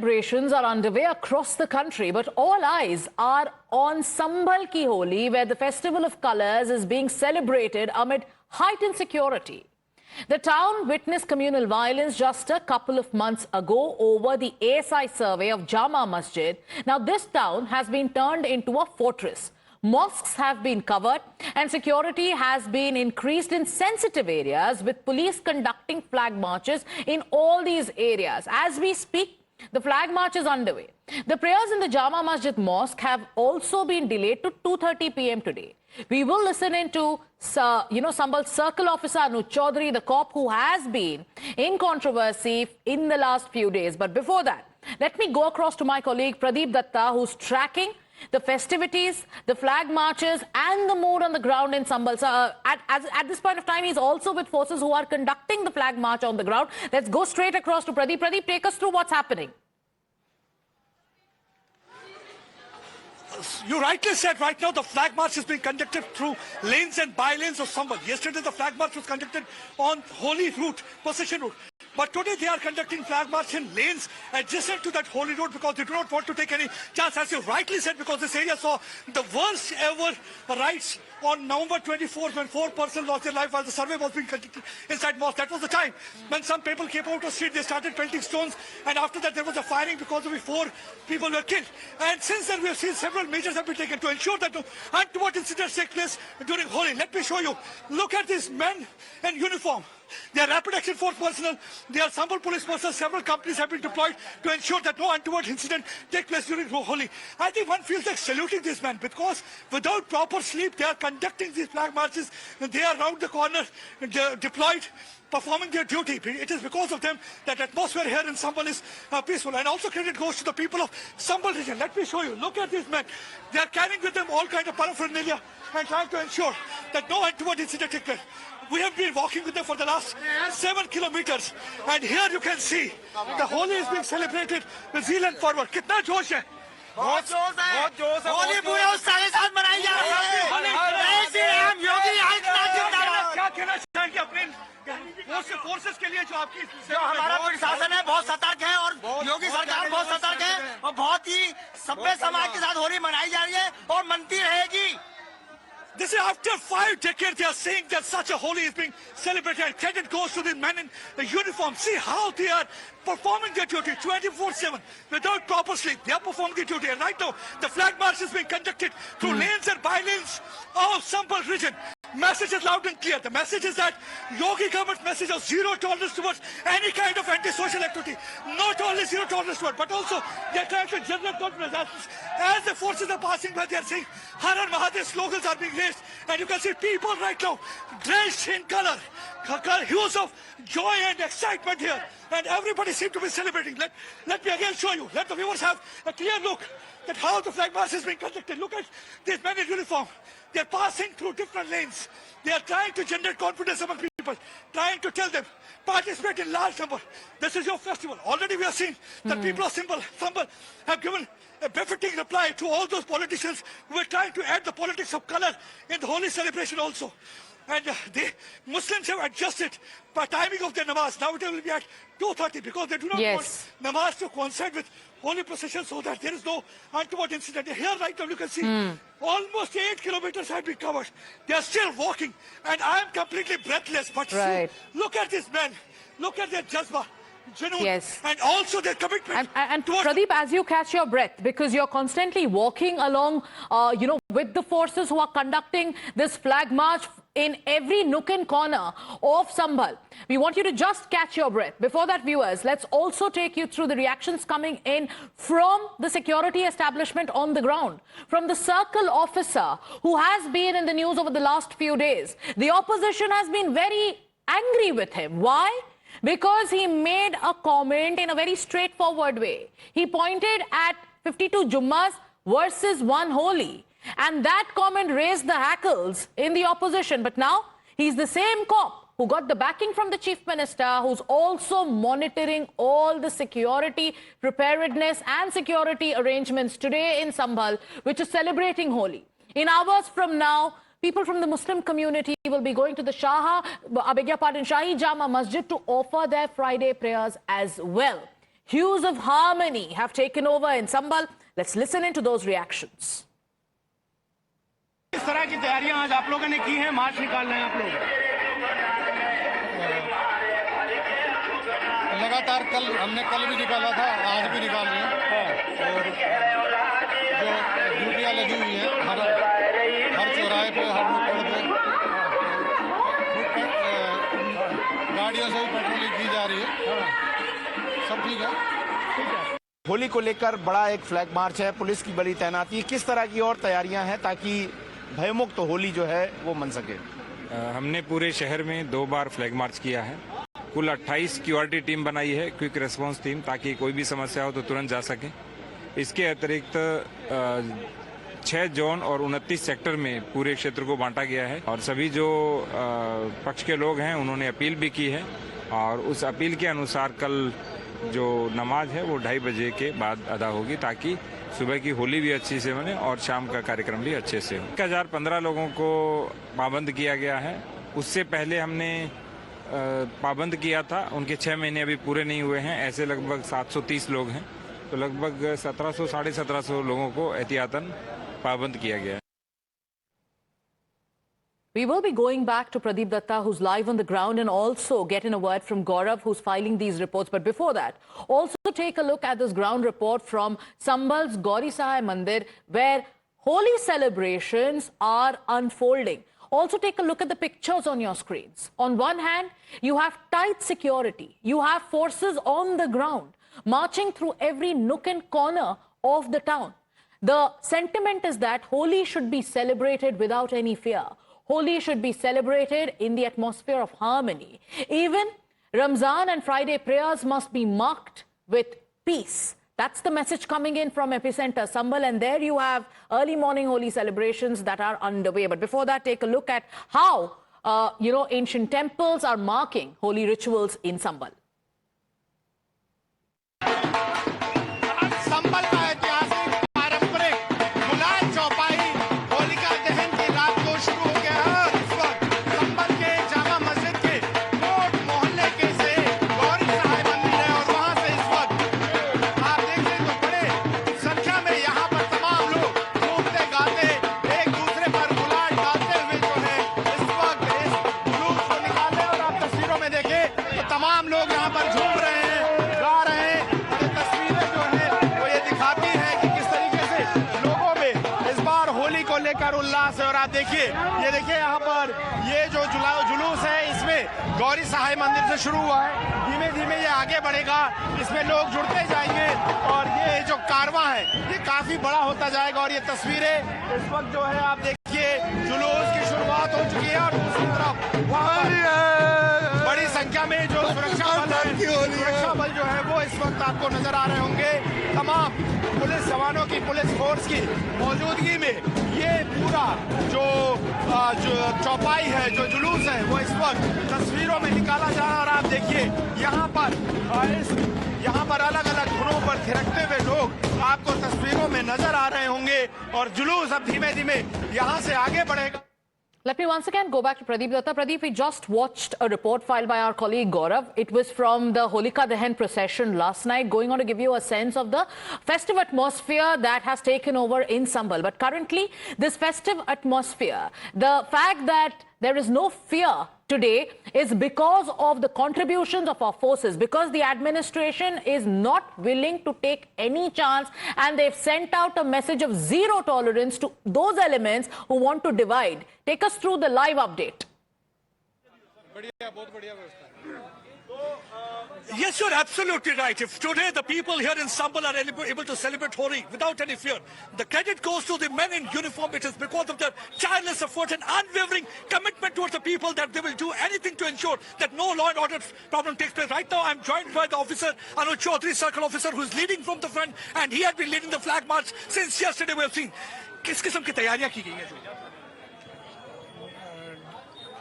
celebrations are underway across the country, but all eyes are on Sambhal Ki Holi, where the festival of colours is being celebrated amid heightened security. The town witnessed communal violence just a couple of months ago over the ASI survey of Jama Masjid. Now, this town has been turned into a fortress. Mosques have been covered and security has been increased in sensitive areas, with police conducting flag marches in all these areas. As we speak, the flag march is underway. The prayers in the Jama Masjid Mosque have also been delayed to 2:30 p.m. today. We will listen into Sambhal Circle Officer Anuj Chaudhary, the cop who has been in controversy in the last few days. But before that, let me go across to my colleague Pradeep Datta, who's tracking the festivities, the flag marches and the mood on the ground in Sambhal. At this point of time, he's also with forces who are conducting the flag march on the ground. Let's go straight across to Pradeep. Pradeep, take us through what's happening. You rightly said, right now the flag march is being conducted through lanes and by-lanes of Sambhal. Yesterday the flag march was conducted on holy route, procession route. But today they are conducting flag march in lanes adjacent to that holy road because they do not want to take any chance, as you rightly said, because this area saw the worst ever riots on November 24th when 4 persons lost their life while the survey was being conducted inside mosque. That was the time when some people came out of the street, they started pelting stones, and after that there was a firing because of which 4 people were killed. And since then we have seen several measures have been taken to ensure that no untoward incidents take place during Holi. Let me show you. Look at these men in uniform. They are rapid action force personnel. They are Sambhal police personnel. Several companies have been deployed to ensure that no untoward incident take place during Holi. I think one feels like saluting these men because without proper sleep, they are conducting these flag marches. They are round the corner, deployed, performing their duty. It is because of them that atmosphere here in Sambhal is peaceful. And also credit goes to the people of Sambhal region. Let me show you. Look at these men. They are carrying with them all kinds of paraphernalia and trying to ensure that no untoward incident take place. We have been walking with them for the last 7 kilometers, and here you can see the Holi is being celebrated with zeal and fervor. कितना जोश है? बहुत जोश है। बहुत जोश है। होली पूरे उत्साह के साथ मनाई जा रही है। जय श्री राम, योगी आदित्यनाथ जिंदाबाद। क्या कहना चाहेंगे अपने फोर्सेस के लिए जो आपकी जो हमारा प्रशासन है बहुत सतर्क है और योगी सरकार बहुत सतर्क है और बहुत ही सभ्य समाज के साथ होली मनाई जा रही है और मनती रहेगी। This is after 5 decades they are saying that such a Holi is being celebrated, and credit goes to the men in the uniform. See how they are performing their duty 24/7 without proper sleep. They are performing their duty, and right now the flag march is being conducted through lanes and by-lanes of Sambhal region. Message is loud and clear. The message is that Yogi government's message of zero tolerance towards any kind of anti-social activity. Not only zero tolerance towards, but also they are trying to generate confidence. As the forces are passing by, they are saying Har Har Mahadev slogans are being raised, and you can see people right now drenched in color, hues of joy and excitement here, and everybody seems to be celebrating. Let me again show you. Let the viewers have a clear look at how the flag march is being conducted. Look at these men in uniform. They are passing through different lanes. They are trying to generate confidence among people, trying to tell them, participate in large number. This is your festival. Already we have seen that people of Sambhal have given a befitting reply to all those politicians who are trying to add the politics of color in the Holi celebration also. And the Muslims have adjusted the timing of their namaz. Now it will be at 2:30 because they do not want namaz to coincide with holy procession so that there is no untoward incident. Here right now you can see almost 8 kilometers have been covered. They are still walking and I am completely breathless. But look at these men. Look at their jazba. And also their commitment. And Pradeep, as you catch your breath, because you're constantly walking along, with the forces who are conducting this flag march in every nook and corner of Sambhal, we want you to just catch your breath. Before that, viewers, let's also take you through the reactions coming in from the security establishment on the ground, from the circle officer who has been in the news over the last few days. The opposition has been very angry with him. Why? Because he made a comment in a very straightforward way. He pointed at 52 Jummas versus 1 Holi. And that comment raised the hackles in the opposition. But now he's the same cop who got the backing from the chief minister, who's also monitoring all the security preparedness and security arrangements today in Sambhal, which is celebrating Holi. In hours from now, people from the Muslim community will be going to the Shahi Jama Masjid to offer their Friday prayers as well. hues of harmony have taken over in Sambal. Let's listen into those reactions. इस तरह की तैयारियां आज आप लोगों ने की हैं, मार्च निकाल रहे हैं आप लोग? लगातार हमने कल भी निकाला था, आज भी निकाल रहे हैं। और जो ड्यूटियां लगी हुई हैं हर चौराहे पे, हर नुक्कड़ पे गाड़ियों से भी पेट्रोलिंग की जा रही है। सब ठीक है। होली को लेकर बड़ा एक फ्लैग मार्च है, पुलिस की बड़ी तैनाती, किस तरह की और तैयारियां हैं ताकि भयमुक्त होली जो है वो मन सके? हमने पूरे शहर में 2 बार फ्लैग मार्च किया है। कुल 28 सिक्योरिटी टीम बनाई है, क्विक रिस्पांस टीम, ताकि कोई भी समस्या हो तो तुरंत जा सके। इसके अतिरिक्त 6 जोन और 29 सेक्टर में पूरे क्षेत्र को बांटा गया है और सभी जो पक्ष के लोग हैं उन्होंने अपील भी की है और उस अपील के अनुसार कल जो नमाज है वो 2:30 बजे के बाद अदा होगी ताकि सुबह की होली भी अच्छी से बने और शाम का कार्यक्रम भी अच्छे से हो। 1015 लोगों को पाबंद किया गया है। उससे पहले हमने पाबंद किया था, उनके 6 महीने अभी पूरे नहीं हुए हैं। ऐसे लगभग 730 लोग हैं, तो लगभग 1700 साढ़े 1700 लोगों को एहतियातन पाबंद किया गया है। We will be going back to Pradeep Datta, who's live on the ground, and also getting a word from Gaurav, who's filing these reports. But before that, also take a look at this ground report from Sambal's Gauri Sahai Mandir, where holy celebrations are unfolding. Also take a look at the pictures on your screens. On one hand, you have tight security. You have forces on the ground, marching through every nook and corner of the town. The sentiment is that Holi should be celebrated without any fear. Holi should be celebrated in the atmosphere of harmony. Even Ramzan and Friday prayers must be marked with peace. That's the message coming in from epicenter Sambal, and there you have early morning Holi celebrations that are underway. But before that, take a look at how ancient temples are marking holy rituals in Sambal. संबल का ऐतिहासिक पारंपरिक गुलाल चौपाई होलिका दहन की रात को शुरू हो गया है और इस वक्त संबल के जामा मस्जिद के कोट मोहल्ले के से गौरी सहाय मंदिर है और वहां से इस वक्त आप देखें तो बड़े संख्या में यहाँ पर तमाम लोग घूमते गाते एक दूसरे पर गुलाल डालते हुए जो है इस वक्त इस जुलूस को निकाले। और आप तस्वीरों में देखें तो तमाम लोग यहाँ पर झूम रहे हैं, गा रहे हैं। ये तस्वीरें जो है वो ये दिखाती हैं कि किस तरीके से लोगों में इस बार होली को लेकर उल्लास है। और आप देखिए, ये देखिए यहाँ पर ये जो जुलूस है इसमें गौरी सहाय मंदिर से शुरू हुआ है, धीमे धीमे ये आगे बढ़ेगा, इसमें लोग जुड़ते जाएंगे और ये जो कारवां है ये काफी बड़ा होता जाएगा। और ये तस्वीरें इस वक्त जो है आप देखिए जुलूस की शुरुआत हो चुकी है और दूसरी तरफ वहाँ पर बड़ी संख्या में जो सुरक्षा बल जो है वो इस वक्त आपको नजर आ रहे होंगे। तमाम पुलिस जवानों की, पुलिस फोर्स की मौजूदगी में ये पूरा जो चौपाई है, जो जुलूस है वो इस वक्त तस्वीरों में निकाला जा रहा है। और आप देखिए यहाँ पर अलग अलग धुनों पर थिरकते हुए लोग आपको तस्वीरों में नजर आ रहे होंगे और जुलूस अब धीमे धीमे यहाँ से आगे बढ़ेगा। Let me once again go back to Pradeep Datta. Pradeep, we just watched a report filed by our colleague Gaurav. It was from the Holika Dahan procession last night, going on to give you a sense of the festive atmosphere that has taken over in Sambal. But currently, this festive atmosphere, the fact that there is no fear today is because of the contributions of our forces, because the administration is not willing to take any chance, and they've sent out a message of zero tolerance to those elements who want to divide. Take us through the live update. Yes, you're absolutely right. If today the people here in Sambal are able to celebrate Holi without any fear, the credit goes to the men in uniform. It is because of their tireless effort and unwavering commitment towards the people that they will do anything to ensure that no law and order problem takes place. Right now, I'm joined by the officer, Anuj Chaudhary, circle officer, who is leading from the front, and he had been leading the flag march since yesterday. We have seen. किस किस्म की तैयारियां की गई हैं?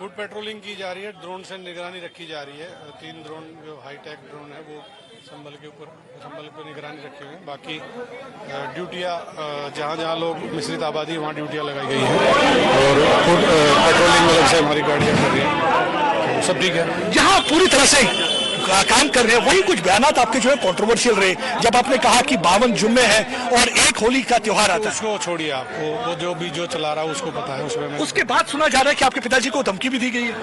Foot patrolling की जा रही है, ड्रोन से निगरानी रखी जा रही है। 3 ड्रोन जो हाईटेक ड्रोन है वो संबल पर निगरानी रखी हुई है। बाकी ड्यूटियां जहां जहां लोग मिश्रित आबादी वहां ड्यूटियां लगाई गई हैं और फुट पेट्रोलिंग मतलब से हमारी गाड़ियां कर रही हैं। सब ठीक है। यहाँ पूरी तरह से काम कर रहे हैं, वही कुछ बयानात आपके जो है कंट्रोवर्शियल रहे जब आपने कहा कि 52 जुम्मे हैं और एक होली का त्योहार आता है। उसको छोड़िए आप, वो जो चला रहा है उसको पता है। उसमें उसके बाद सुना जा रहा है कि आपके पिताजी को धमकी भी दी गई है।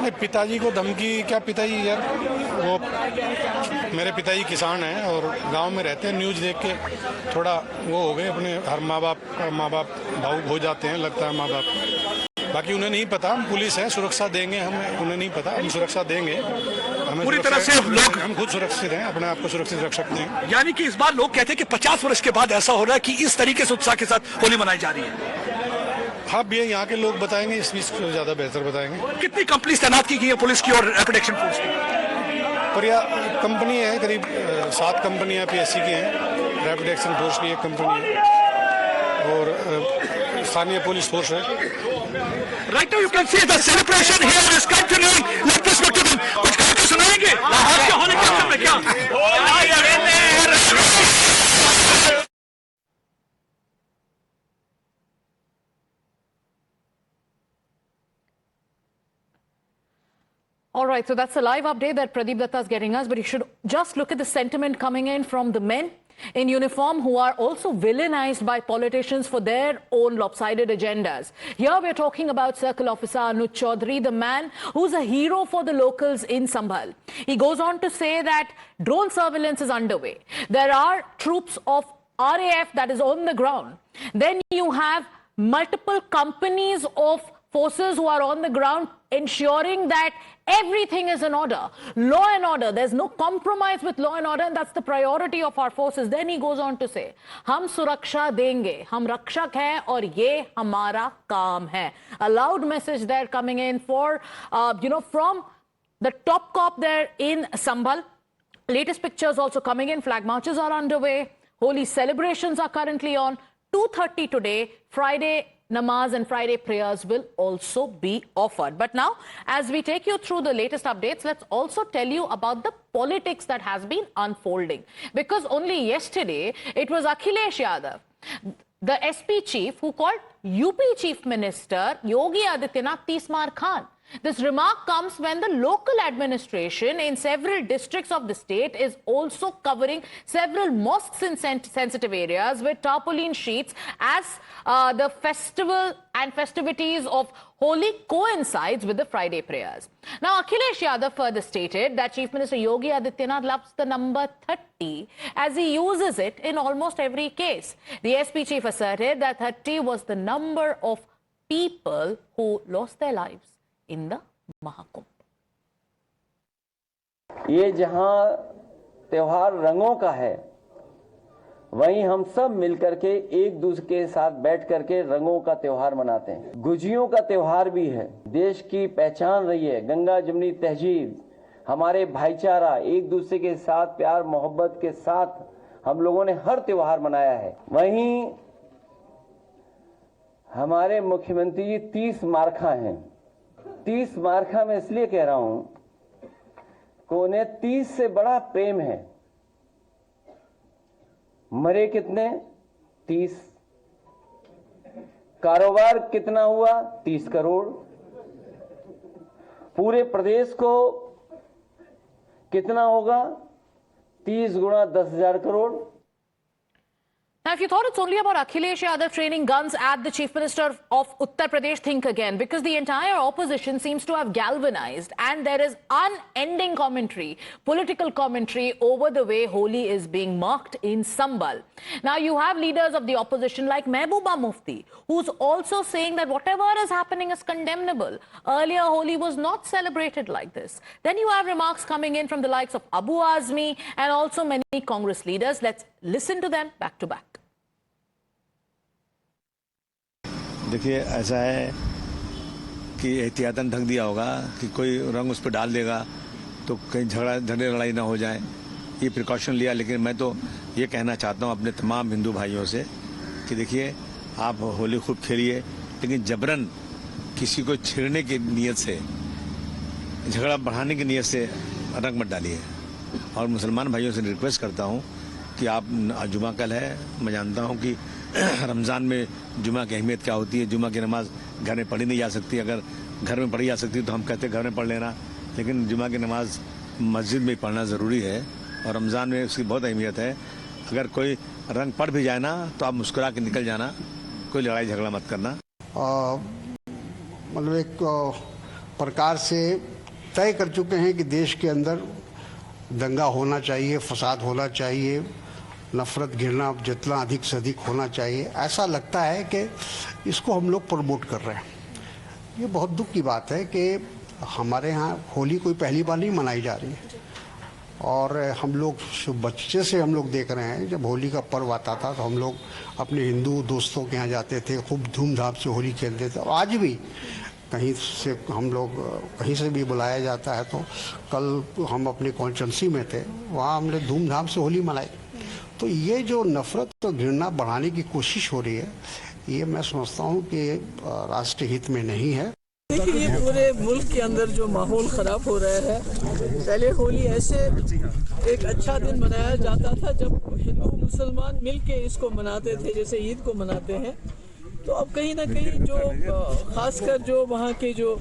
नहीं, पिताजी को धमकी क्या, पिताजी यार वो मेरे पिताजी किसान हैं और गांव में रहते हैं। न्यूज़ देख के थोड़ा वो हो गए अपने, हर माँ बाप भावुक हो जाते हैं, लगता है माँ बाप। बाकी उन्हें नहीं पता, हम पुलिस हैं, सुरक्षा देंगे, हमें उन्हें नहीं पता, हम सुरक्षा देंगे। हमें पूरी तरह से लोग, हम खुद सुरक्षित हैं, अपने आप को सुरक्षित रख सकते हैं। यानी कि इस बार लोग कहते हैं कि 50 वर्ष के बाद ऐसा हो रहा है कि इस तरीके से उत्साह के साथ होली मनाई जा रही है। हाँ भैया, यहाँ के लोग बताएंगे, इस बीच को ज्यादा बेहतर बताएंगे। कितनी कंपनी तैनात की गई है पुलिस की और रैपिड एक्शन फोर्स की? पर यह कंपनी है, करीब 7 कंपनियां PSC की हैं, रैपिड एक्शन फोर्स की 1 कंपनी है और स्थानीय पुलिस फोर्स है। Right now you can see the celebration here is continuing. Let us go to them. कुछ गा के सुनाएंगे लाहौर के होली के अंदर में क्या? All right, so that's a live update that Pradeep Datta is getting us, but you should just look at the sentiment coming in from the men in uniform who are also villainized by politicians for their own lopsided agendas. Here we're talking about Circle Officer Anuj Chaudhary, the man who's a hero for the locals in Sambhal. He goes on to say that drone surveillance is underway. There are troops of RAF that is on the ground. Then you have multiple companies of forces who are on the ground ensuring that everything is in order. Law and order. There's no compromise with law and order, and that's the priority of our forces. Then he goes on to say, हम सुरक्षा देंगे, हम रक्षक हैं और ये हमारा काम है. A loud message there coming in for, from the top cop there in Sambhal. Latest pictures also coming in. Flag marches are underway. Holy celebrations are currently on. 2:30 today, Friday namaz and Friday prayers will also be offered. But now, as we take you through the latest updates, let's also tell you about the politics that has been unfolding. Because only yesterday, it was Akhilesh Yadav, the SP chief, who called UP Chief Minister Yogi Adityanath Tismar Khan. This remark comes when the local administration in several districts of the state is also covering several mosques in sensitive areas with tarpaulin sheets as the festival and festivities of Holi coincides with the Friday prayers. Now, Akhilesh Yadav further stated that Chief Minister Yogi Adityanath loves the number 30 as he uses it in almost every case. The SP chief asserted that 30 was the number of people who lost their lives in the Mahakumbh. ये जहां त्योहार रंगों का है, वहीं हम सब मिलकर के एक दूसरे के साथ बैठ करके रंगों का त्योहार मनाते हैं। गुजियों का त्योहार भी है, देश की पहचान रही है। गंगा जमुनी तहजीब, हमारे भाईचारा, एक दूसरे के साथ प्यार मोहब्बत के साथ हम लोगों ने हर त्योहार मनाया है। वहीं हमारे मुख्यमंत्री जी 30 मार्खा हैं। 30 मार्खा में इसलिए कह रहा हूं कि उन्हें 30 से बड़ा प्रेम है। मरे कितने? 30। कारोबार कितना हुआ? 30 करोड़। पूरे प्रदेश को कितना होगा? 30 गुणा 10,000 crore. Now, if you thought it's only about Akhilesh Yadav training guns at the Chief Minister of Uttar Pradesh, think again, because the entire opposition seems to have galvanized and there is unending commentary, political commentary over the way Holi is being marked in Sambhal. Now, you have leaders of the opposition like Mehbooba Mufti, who's also saying that whatever is happening is condemnable. Earlier, Holi was not celebrated like this. Then you have remarks coming in from the likes of Abu Azmi and also many Congress leaders. Let's listen to them back to back. देखिए, ऐसा है कि एहतियातन ढक दिया होगा कि कोई रंग उस पर डाल देगा तो कहीं झगड़े लड़ाई ना हो जाए, ये प्रिकॉशन लिया। लेकिन मैं तो ये कहना चाहता हूँ अपने तमाम हिंदू भाइयों से कि देखिए, आप होली खूब खेलिए, लेकिन जबरन किसी को छेड़ने की नीयत से, झगड़ा बढ़ाने की नीयत से रंग मत डालिए। और मुसलमान भाइयों से रिक्वेस्ट करता हूँ कि आप, जुमा कल है, मैं जानता हूँ कि रमज़ान में जुमा की अहमियत क्या होती है। जुमा की नमाज घर में पढ़ी नहीं जा सकती, अगर घर में पढ़ी जा सकती तो हम कहते घर में पढ़ लेना, लेकिन जुमा की नमाज मस्जिद में पढ़ना ज़रूरी है और रमज़ान में उसकी बहुत अहमियत है। अगर कोई रंग पड़ भी जाए ना तो आप मुस्कुरा के निकल जाना, कोई लड़ाई झगड़ा मत करना। मतलब एक प्रकार से तय कर चुके हैं कि देश के अंदर दंगा होना चाहिए, फसाद होना चाहिए, नफरत घृणा जितना अधिक से अधिक होना चाहिए। ऐसा लगता है कि इसको हम लोग प्रमोट कर रहे हैं। ये बहुत दुख की बात है कि हमारे यहाँ होली कोई पहली बार नहीं मनाई जा रही है और हम लोग बच्चे से हम लोग देख रहे हैं, जब होली का पर्व आता था तो हम लोग अपने हिंदू दोस्तों के यहाँ जाते थे, खूब धूमधाम से होली खेलते थे। और आज भी कहीं से हम लोग कहीं से भी बुलाया जाता है तो कल हम अपनी कॉन्स्टिट्यूंसी में थे, वहाँ हमने धूमधाम से होली मनाई। तो ये जो नफरत और घृणा बढ़ाने की कोशिश हो रही है, ये मैं समझता हूँ कि राष्ट्रीय हित में नहीं है। देखिए, ये पूरे मुल्क के अंदर जो माहौल ख़राब हो रहा है, पहले होली ऐसे एक अच्छा दिन मनाया जाता था जब हिंदू मुसलमान मिल के इसको मनाते थे, जैसे ईद को मनाते हैं। तो अब कहीं ना कहीं जो खासकर जो वहाँ के जो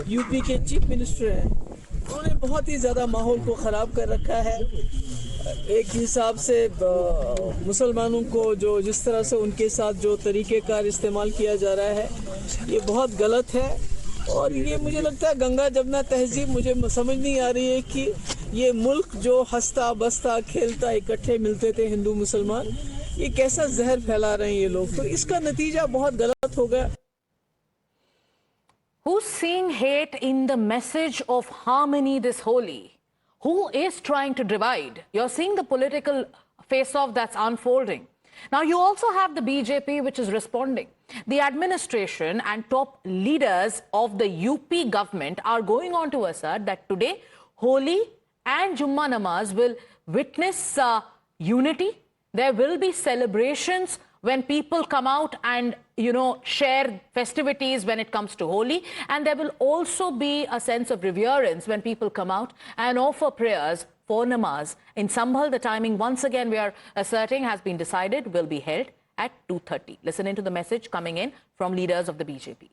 यूपी के चीफ मिनिस्टर हैं, उन्होंने बहुत ही ज़्यादा माहौल को ख़राब कर रखा है। एक हिसाब से मुसलमानों को जो जिस तरह से उनके साथ जो तरीक़ेकार इस्तेमाल किया जा रहा है, ये बहुत गलत है। और ये मुझे लगता है गंगा जमुना तहजीब, मुझे समझ नहीं आ रही है कि ये मुल्क जो हंसता बसता खेलता इकट्ठे मिलते थे हिंदू मुसलमान, ये कैसा जहर फैला रहे हैं ये लोग। तो इसका नतीजा बहुत गलत होगा। Who's seeing hate in the message of harmony this Holi? Who is trying to divide? You're seeing the political face-off that's unfolding. Now, you also have the BJP, which is responding. The administration and top leaders of the UP government are going on to assert that today, Holi and Jummah Namaz will witness unity. There will be celebrations when people come out and, share festivities when it comes to Holi. And there will also be a sense of reverence when people come out and offer prayers for namaz. In Sambhal, the timing, once again, we are asserting, has been decided, will be held at 2:30. Listen into the message coming in from leaders of the BJP.